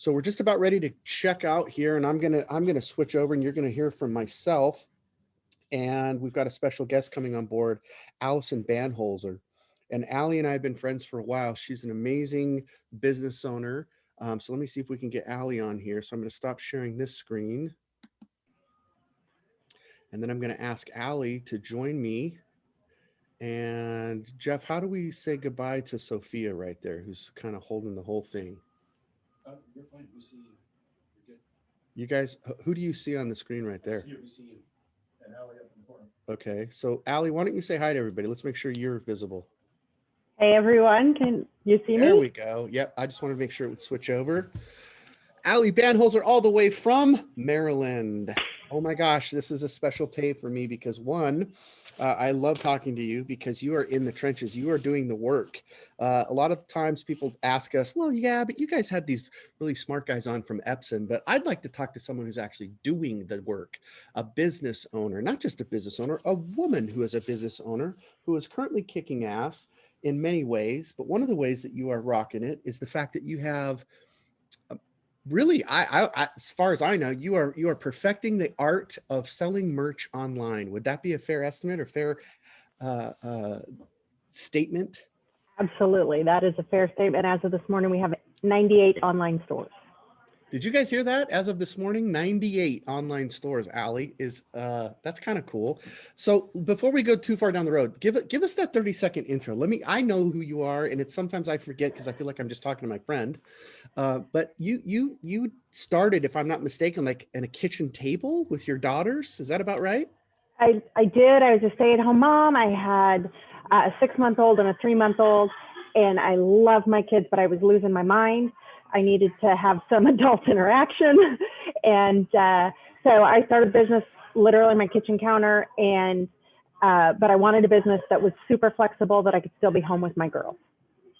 So we're just about ready to check out here, and I'm gonna switch over, and you're gonna hear from myself. And we've got a special guest coming on board, Alison Banholzer. And Allie and I have been friends for a while. She's an amazing business owner. So let me see if we can get Allie on here. So I'm going to stop sharing this screen. And then I'm going to ask Allie to join me. And Jeff, how do we say goodbye to Sophia right there, who's kind of holding the whole thing? You're fine. We see you. You're good. You guys, who do you see on the screen right there? We see you. And Allie up in the corner. Okay. So Allie, why don't you say hi to everybody? Let's make sure you're visible. Hey everyone, can you see me? There we go. Yep. I just wanted to make sure it would switch over. Allie Banholzer, all the way from Maryland. Oh my gosh, this is a special day for me because one, I love talking to you because you are in the trenches. You are doing the work. A lot of times people ask us, well, yeah, but you guys had these really smart guys on from Epson, but I'd like to talk to someone who's actually doing the work, a business owner, not just a business owner, a woman who is a business owner who is currently kicking ass in many ways. But one of the ways that you are rocking it is the fact that you have really, as far as I know, you are perfecting the art of selling merch online. Would that be a fair estimate or fair statement? Absolutely, that is a fair statement. As of this morning, we have 98 online stores. Did you guys hear that? As of this morning, 98 online stores, Allie, is that's kind of cool. So before we go too far down the road, give us that 30-second intro. I know who you are, and it's sometimes I forget because I feel like I'm just talking to my friend. But you started, if I'm not mistaken, like in a kitchen table with your daughters. Is that about right? I did. I was a stay-at-home mom. I had a 6-month-old and a 3-month-old, and I love my kids, but I was losing my mind. I needed to have some adult interaction. And so I started a business literally on my kitchen counter, and but I wanted a business that was super flexible, that I could still be home with my girls.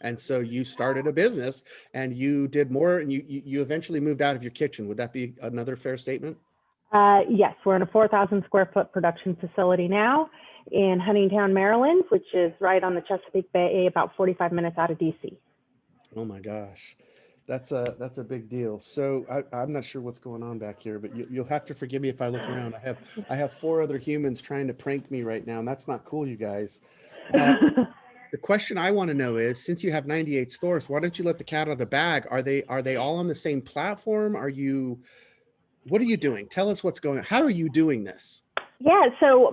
And so you started a business and you did more, and you eventually moved out of your kitchen. Would that be another fair statement? Yes, we're in a 4,000 square foot production facility now in Huntingtown, Maryland, which is right on the Chesapeake Bay, about 45 minutes out of DC. Oh my gosh. That's a big deal. So I'm not sure what's going on back here, but you'll have to forgive me if I look around. I have 4 other humans trying to prank me right now, and that's not cool, you guys. The question I want to know is, since you have 98 stores, why don't you let the cat out of the bag? Are they all on the same platform? What are you doing? Tell us what's going on. How are you doing this? Yeah, so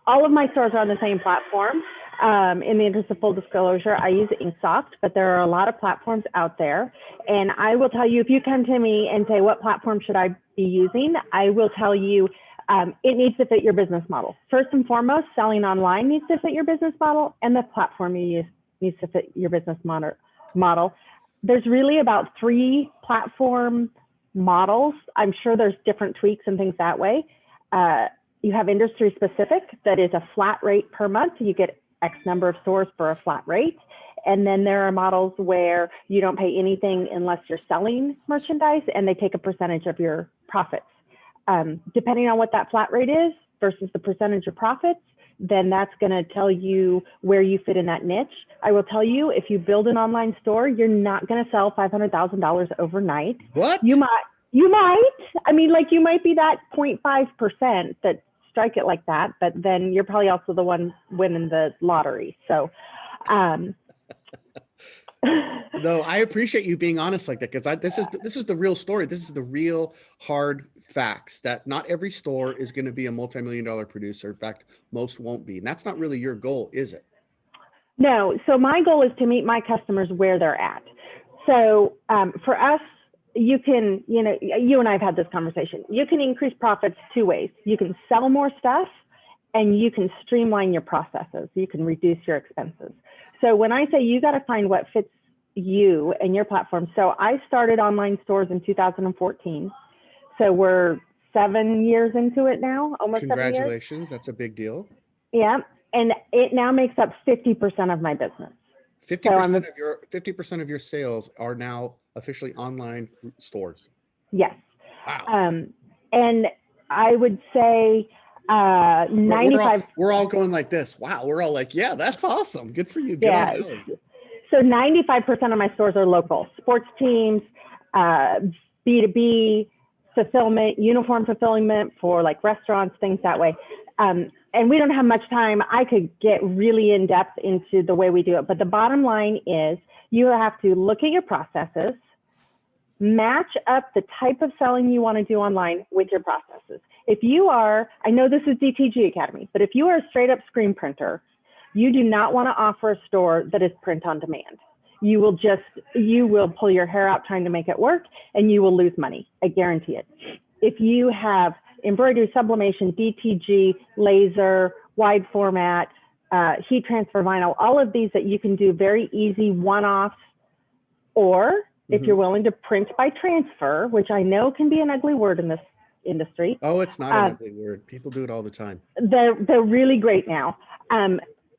all of my stores are on the same platform. In the interest of full disclosure, I use Inksoft, but there are a lot of platforms out there. And I will tell you, if you come to me and say, what platform should I be using? I will tell you, it needs to fit your business model. First and foremost, selling online needs to fit your business model, and the platform you use needs to fit your business model. There's really about 3 platform models. I'm sure there's different tweaks and things that way. You have industry specific, that is a flat rate per month. You get X number of stores for a flat rate. And then there are models where you don't pay anything unless you're selling merchandise, and they take a percentage of your profits. Depending on what that flat rate is versus the percentage of profits, then that's going to tell you where you fit in that niche. I will tell you, if you build an online store, you're not going to sell $500,000 overnight. What? You might. I mean, like, you might be that 0.5% that strike it like that, but then you're probably also the one winning the lottery. So, no, I appreciate you being honest like that, because this is the real story. This is the real hard facts, that not every store is going to be a multi-million-dollar producer. In fact, most won't be. And that's not really your goal, is it? No. So my goal is to meet my customers where they're at. So for us, you and I have had this conversation. You can increase profits 2 ways. You can sell more stuff, and you can streamline your processes. You can reduce your expenses. So when I say you got to find what fits you and your platform. So I started online stores in 2014. So we're 7 years into it now, almost 7 years. Congratulations. That's a big deal. Yeah. And it now makes up 50% of my business. 50% of your sales are now officially online stores. Yes. Wow. And I would say 95. We're all going like this. Wow. We're all like, yeah, that's awesome. Good for you. Good on Allie. So 95% of my stores are local, sports teams, B2B, fulfillment, uniform fulfillment for like restaurants, things that way. And we don't have much time. I could get really in depth into the way we do it. But the bottom line is you have to look at your processes, match up the type of selling you want to do online with your processes. If you are, I know this is DTG Academy, but if you are a straight up screen printer, you do not want to offer a store that is print on demand. You will pull your hair out trying to make it work, and you will lose money. I guarantee it. If you have embroidery, sublimation, DTG, laser, wide format, heat transfer vinyl, all of these that you can do very easy one-offs, or if you're willing to print by transfer, which I know can be an ugly word in this industry. Oh, it's not an ugly word. People do it all the time. They're really great now.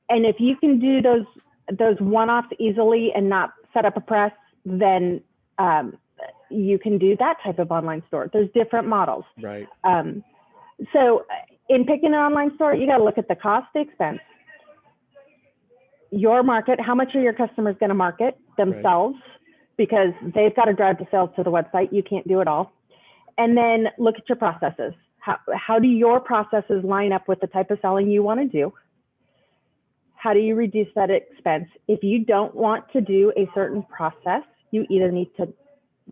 And if you can do those one-offs easily and not set up a press, then you can do that type of online store. There's different models. Right. So in picking an online store, you got to look at the cost, the expense, your market, how much are your customers going to market themselves, because they've got to drive the sales to the website. You can't do it all. And then look at your processes. How do your processes line up with the type of selling you want to do? How do you reduce that expense? If you don't want to do a certain process, you either need to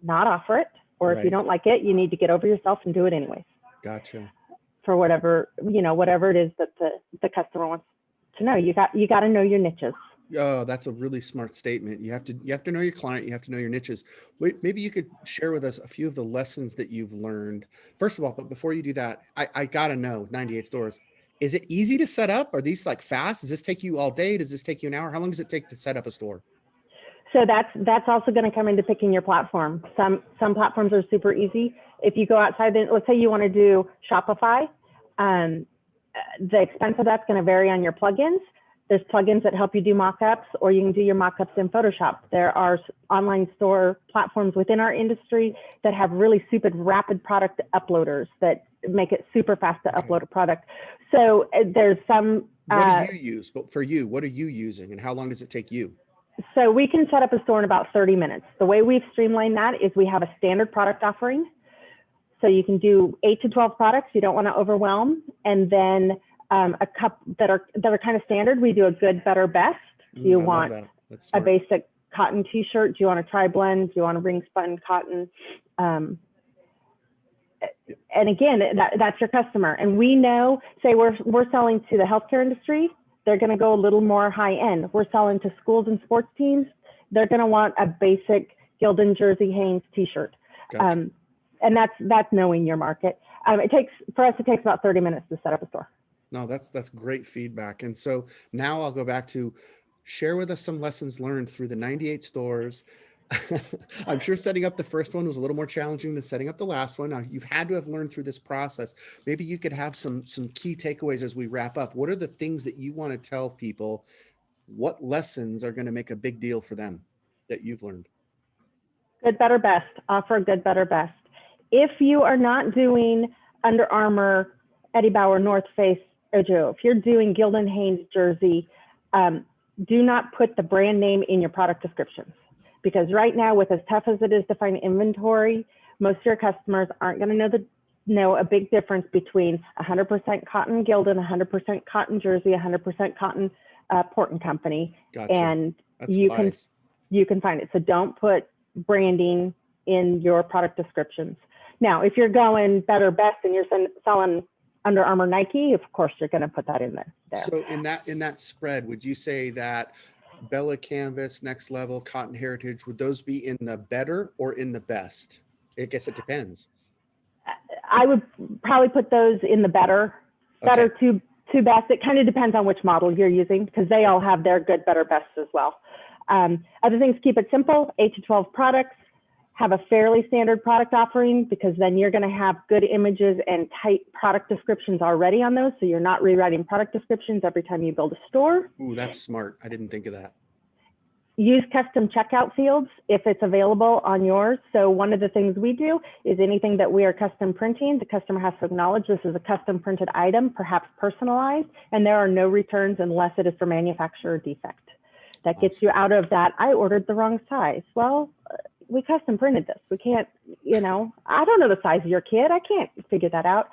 not offer it, or if you don't like it, you need to get over yourself and do it anyways. Gotcha. For whatever it is that the customer wants to know. You got to know your niches. Oh, that's a really smart statement. You have to know your client. You have to know your niches. Wait, maybe you could share with us a few of the lessons that you've learned. First of all, but before you do that, I gotta know 98 stores. Is it easy to set up? Are these like fast? Does this take you all day? Does this take you an hour? How long does it take to set up a store? So that's also going to come into picking your platform. Some platforms are super easy. If you go outside, then let's say you want to do Shopify, the expense of that's going to vary on your plugins. There's plugins that help you do mockups, or you can do your mockups in Photoshop. There are online store platforms within our industry that have really super rapid product uploaders that make it super fast to upload a product. So there's some. What do you use? But for you, what are you using, and how long does it take you? So we can set up a store in about 30 minutes. The way we've streamlined that is we have a standard product offering. So you can do 8 to 12 products. You don't want to overwhelm. And then a couple that are kind of standard. We do a good, better, best. Do you want a basic cotton t-shirt? Do you want a tri-blend? Do you want a ring spun cotton? And again, that's your customer. And we know, say we're selling to the healthcare industry, they're going to go a little more high end. We're selling to schools and sports teams. They're going to want a basic Gildan Jersey Hanes t-shirt. Gotcha. And that's knowing your market. It takes about 30 minutes to set up a store. No, that's great feedback. And so now I'll go back to share with us some lessons learned through the 98 stores. I'm sure setting up the first one was a little more challenging than setting up the last one. Now, you've had to have learned through this process. Maybe you could have some key takeaways as we wrap up. What are the things that you want to tell people? What lessons are going to make a big deal for them that you've learned? Good, better, best. Offer good, better, best. If you are not doing Under Armour, Eddie Bauer, North Face, Ojo, if you're doing Gildan Hanes jersey, do not put the brand name in your product descriptions. Because right now, with as tough as it is to find inventory, most of your customers aren't going to know a big difference between 100% cotton Gildan, 100% cotton jersey, 100% cotton Port and Company. Gotcha. And that's you wise. can find it. So don't put branding in your product descriptions. Now, if you're going better, best, and you're selling Under Armour, Nike, of course you're going to put that in there. So in that spread, would you say that Bella Canvas, Next Level, Cotton Heritage, would those be in the better or in the best? I guess it depends. I would probably put those in the better to best. It kind of depends on which model you're using, because they all have their good, better, best as well. Other things, keep it simple, 8 to 12 products. Have a fairly standard product offering, because then you're going to have good images and tight product descriptions already on those. So you're not rewriting product descriptions every time you build a store. Ooh, that's smart. I didn't think of that. Use custom checkout fields if it's available on yours. So one of the things we do is anything that we are custom printing, the customer has to acknowledge this is a custom printed item, perhaps personalized, and there are no returns unless it is for manufacturer defect. That gets you out of that, I ordered the wrong size. Well, we custom printed this. We can't, I don't know the size of your kid. I can't figure that out.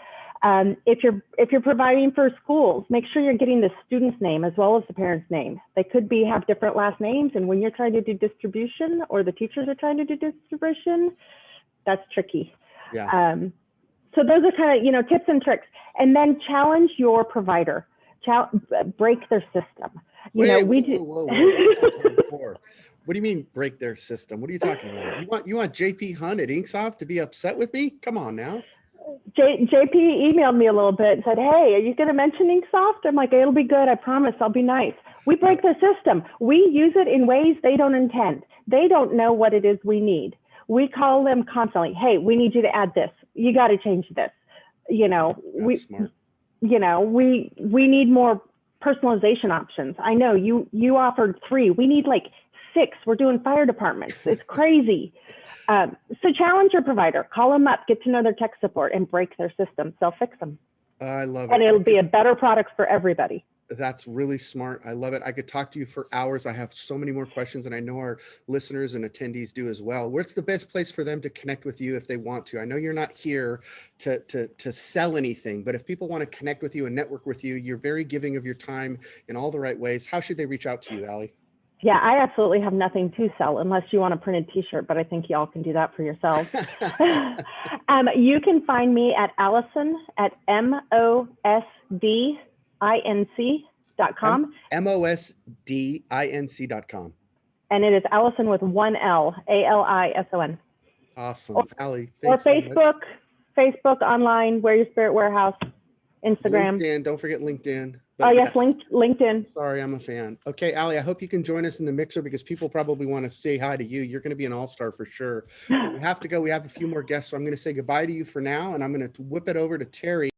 If you're providing for schools, make sure you're getting the student's name as well as the parent's name. They could have different last names, and when you're trying to do distribution or the teachers are trying to do distribution, that's tricky. Yeah. So those are kind of, tips and tricks. And then challenge your provider. Break their system. Whoa. That sounds hardcore. What do you mean break their system? What are you talking about? You want JP Hunt at Inksoft to be upset with me? Come on now. JP emailed me a little bit and said, hey, are you going to mention Inksoft? I'm like, it'll be good. I promise. I'll be nice. We break their system. We use it in ways they don't intend. They don't know what it is we need. We call them constantly. Hey, we need you to add this. You got to change this. That's smart. We need more personalization options. I know you offered 3. We need like 6. We're doing fire departments. It's crazy. So challenge your provider, call them up, get to know their tech support, and break their system. They'll fix them. I love it. And it'll be a better product for everybody. That's really smart. I love it. I could talk to you for hours. I have so many more questions, and I know our listeners and attendees do as well. Where's the best place for them to connect with you if they want to? I know you're not here to sell anything, but if people want to connect with you and network with you, you're very giving of your time in all the right ways. How should they reach out to you, Allie? Yeah, I absolutely have nothing to sell unless you want a printed t-shirt, but I think y'all can do that for yourselves. You can find me at Alison at mosdinc.com. mosdinc.com. And it is Alison with 1 L, Alison. Awesome. Allie, thanks so Facebook, much. Facebook online, Wear Your Spirit Warehouse, Instagram. LinkedIn, don't forget LinkedIn. Oh, yes, LinkedIn. Sorry, I'm a fan. Okay, Allie, I hope you can join us in the mixer because people probably want to say hi to you. You're going to be an all-star for sure. We have to go. We have a few more guests, so I'm going to say goodbye to you for now, and I'm going to whip it over to Terry.